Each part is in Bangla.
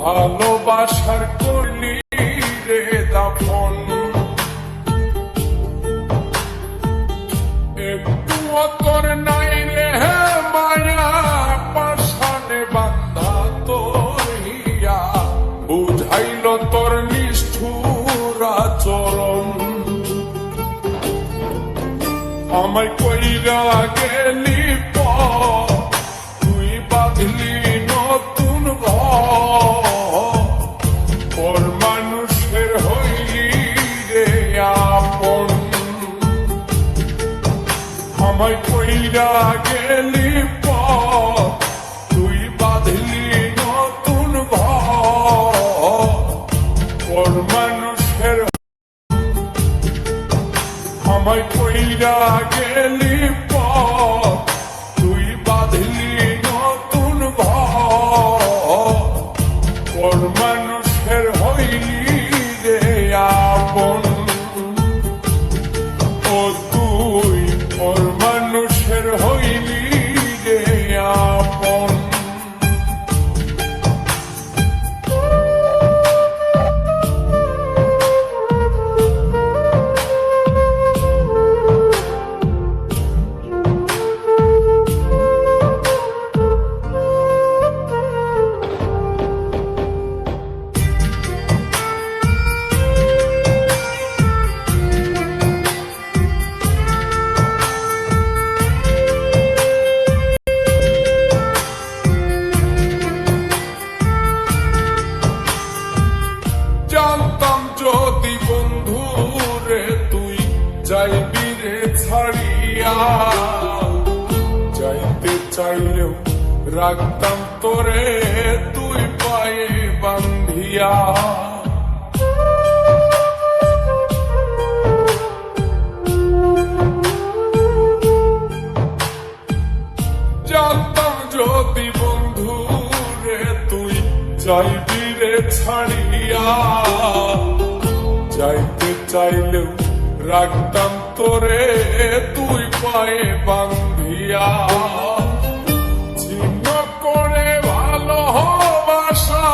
ভালোবাসার করলি রে দাফন, একটু তোর নাই রে মায়া পাশানে বান্ধা তোর হিয়া, বুঝাইল তোর নিষ্ঠুর আচরণ। আমায় কইরা গেলি তুই বাঁধলি নতুন ঘর, মানুষের হইলি রে আপন। আমায় কইরা গেলি তুই বাঁধলি নতুন ঘর, মানুষের। আমায় কইরা গেলি তুই বাঁধলি নতুন ঘর, মানুষের হইলি রে আপন। ও তুই ওর মানুষের হইলি রে আপন। জানতাম যদি বন্ধু রে তুই যাইবি রে ছাড়িয়া, যাইতে চাইলেও রাখতাম তোরে তুই পায়ে বান্ধিয়া। জানতাম যদি বন্ধু রে তুই যাইবি রে ছাড়িয়া, যাইতে চাইলেও রাখতাম তোরে তুই পায়ে বান্ধিয়া। ছিন্ন করে ভালোবাসা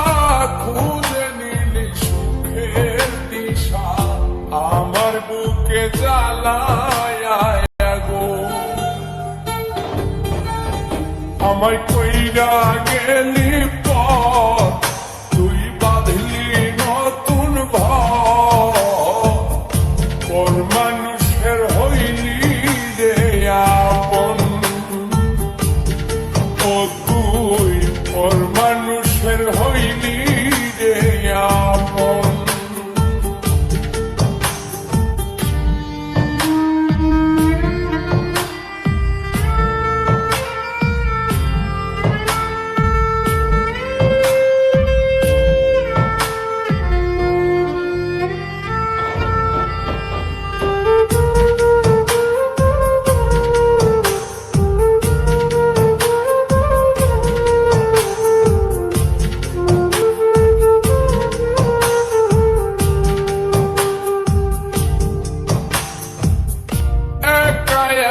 খুঁজে নিলি সুখের দিশা, আমার বুকে জ্বালায় গো। আমায় কইরা গেলি তুই বাঁধলি নতুন ঘর, মানুষের হইলি রে আপন। ও তুই ওর মানুষের হইলি রে আপন।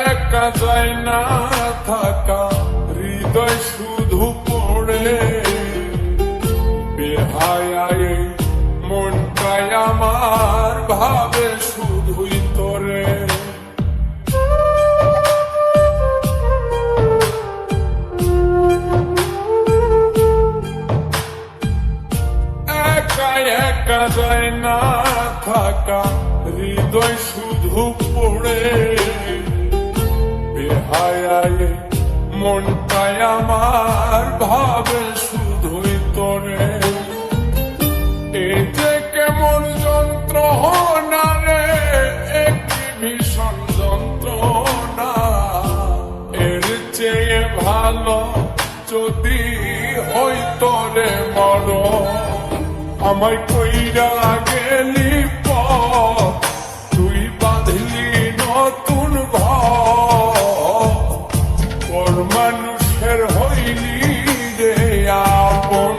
একা যায় না থাকা হৃদয় শুধু পড়ে, বেহায় মনটাই আমার ভাবে শুধুই তোরে। একা একা যায় না থাকা হৃদয় শুধু পড়ে, বেহায় মনটাই আমার ভাবে শুধুই তোরে। এই যে কেমন যন্ত্রণা রে, একটি ভীষণ যন্ত্রণা, এর চেয়ে ভালো যদি হইতো রে মরণ। আমায় কইরা গেলি তুই বাঁধলি নতুন ঘর, মানুষের হইলি রে আপন।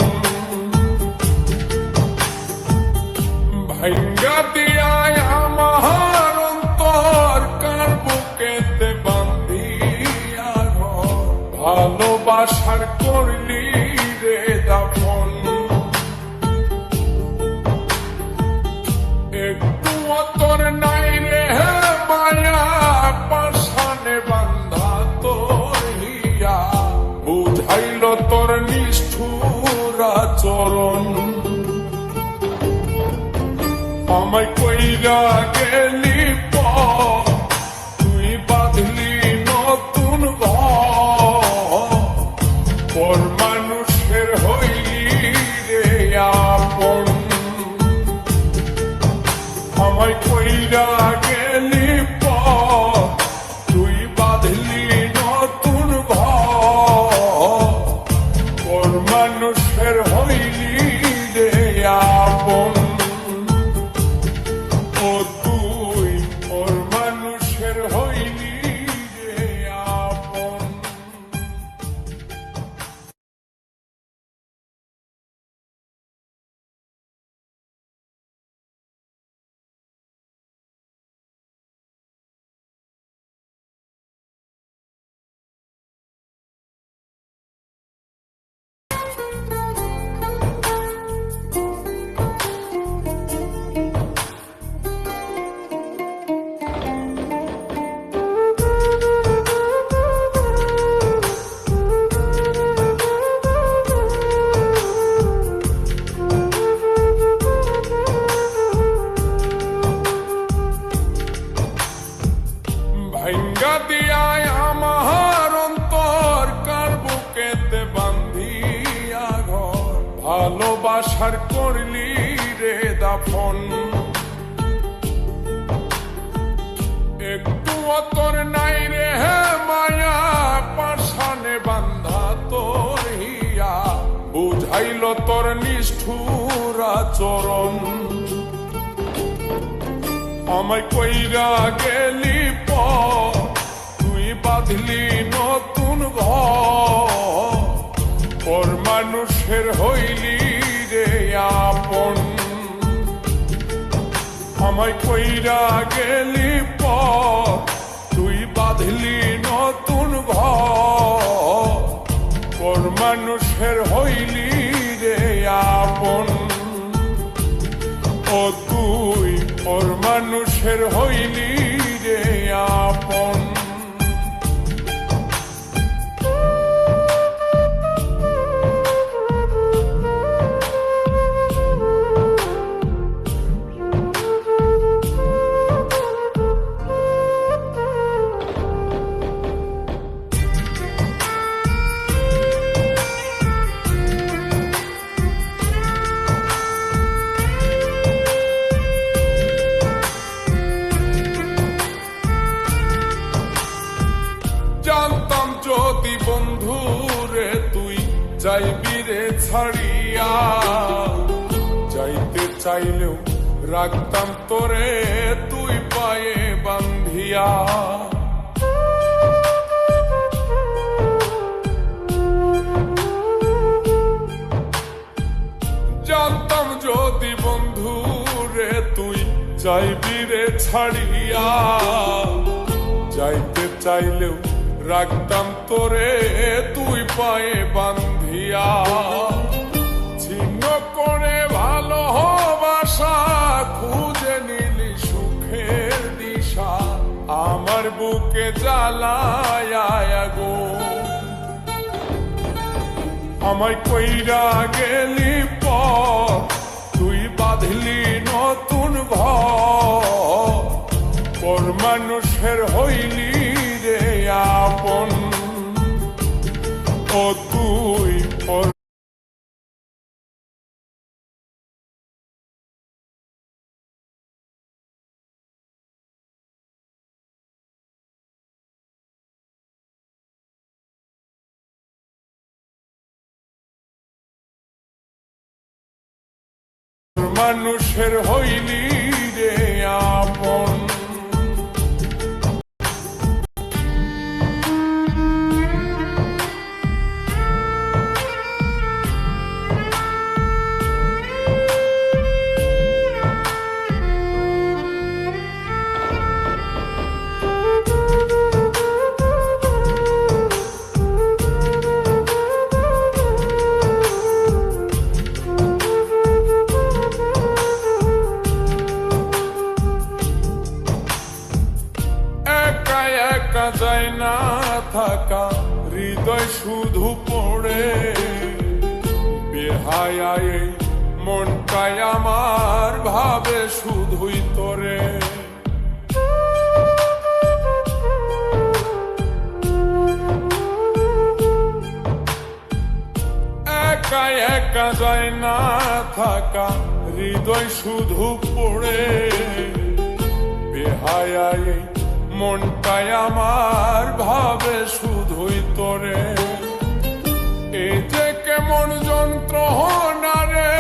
ভাঙ্গা দিয়ায় আমার অন্তর কার বুকেতে বান্ধিয়া ঘর, ভালোবাসার করলি রে দাফন। আচরণ। আমায় কইরা গেলি পর, তুই বাঁধলি নতুন ঘর, পর মানুষের হইলি রে আপন। আমায় কইরা গেলি পর, তুই বাঁধলি নতুন ঘর, পর মানুষের হইলি রে আপন। ও তুই পর মানুষের হইলি রে আপন। ভাঙ্গা দিয়ায় আমার অন্তর, কার বুকেতে বান্ধিয়া ঘর, ভালোবাসার করলি রে দাফন। একটু তোর নাই রে মায়া, পাশানে বান্ধা তোর হিয়া, বুঝাইল তোর নিষ্ঠুর আচরণ। আমায় কইরা গেলি পর, তুই বাঁধলি নতুন ঘর, পর মানুষের হইলি রে আপন। আমায় কইরা গেলি পর, তুই বাঁধলি নতুন ঘর, পর মানুষের হইলি রে আপন। ও তুই পর মানুষের হইলি রে আপন। জানতাম যদি বন্ধু রে তুই যাইবি রে ছাড়িয়া, যাইতে চাইলেও রাখতাম তোরে তুই পায়ে বান্ধিয়া। জানতাম যদি বন্ধু রে তুই যাইবি রে ছাড়িয়া, যাইতে চাইলেও রাখতাম তোরে তুই পায়ে বান্ধিয়া। ছিন্ন করে ভালোবাসা খুঁজে নিলি সুখের দিশা, আমার বুকে জ্বালায় আগুন। আমায় কইরা গেলি পর, তুই বাঁধলি নতুন ঘর, পর মানুষের হইলি রে আপন। ও তুই পর মানুষের হইলি রে আপন। যায় না থাকা হৃদয় শুধু পড়ে, বেহায় বেহায়া এই মনটাই আমার ভাবে শুধুই তোরে। একা একা যায় না থাকা, হৃদয় শুধু পড়ে। বেহায়া এই মনটাই আমার ভাবে শুধুই তোরে। এই যে কেমন যন্ত্রণা রে,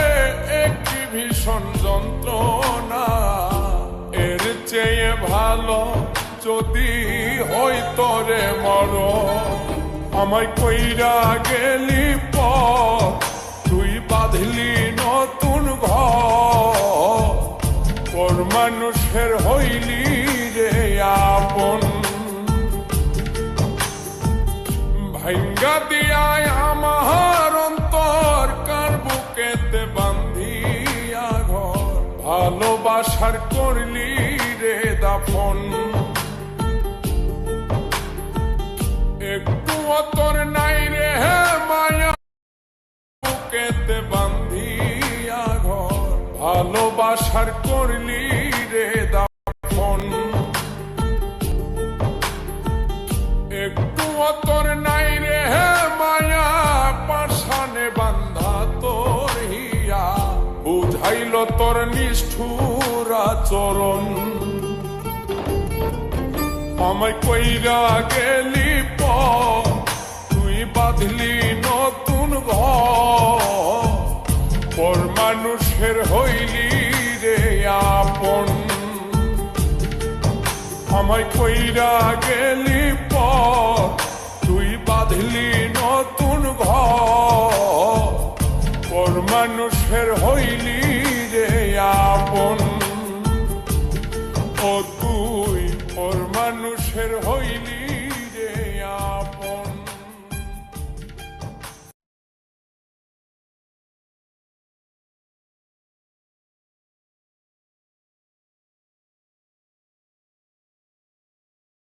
একটি ভীষণ যন্ত্রণা। এর চেয়ে ভালো যদি হইতো রে মরণ। আমায় কইরা গেলি পর, তুই বাঁধলি নতুন ঘর। পর মানুষের হইলি রে আপন। ভাঙ্গা দিয়ায় আমার অন্তর, কার বুকেতে বান্ধিয়া ঘর। ভালোবাসার করলি রে দাফন। একটু তোর নাই রে মায়া, বুকেতে বান্ধিয়া ঘর। ভালোবাসার করলি রে দাফন। একটু তোর নাই রে মায়া, পাশানে বান্ধা তোর হিয়া। বুঝাইল তোর নিষ্ঠুর আচরণ। আমায় কইরা গেলি পর, তুই বাঁধলি নতুন ঘর। পর মানুষের হইলি রে আপন। আমায় কইরা গেলি পর, তুই বাঁধলি নতুন ঘর। পর মানুষের হইলি রে আপন। ও তুই পর মানুষের হইলি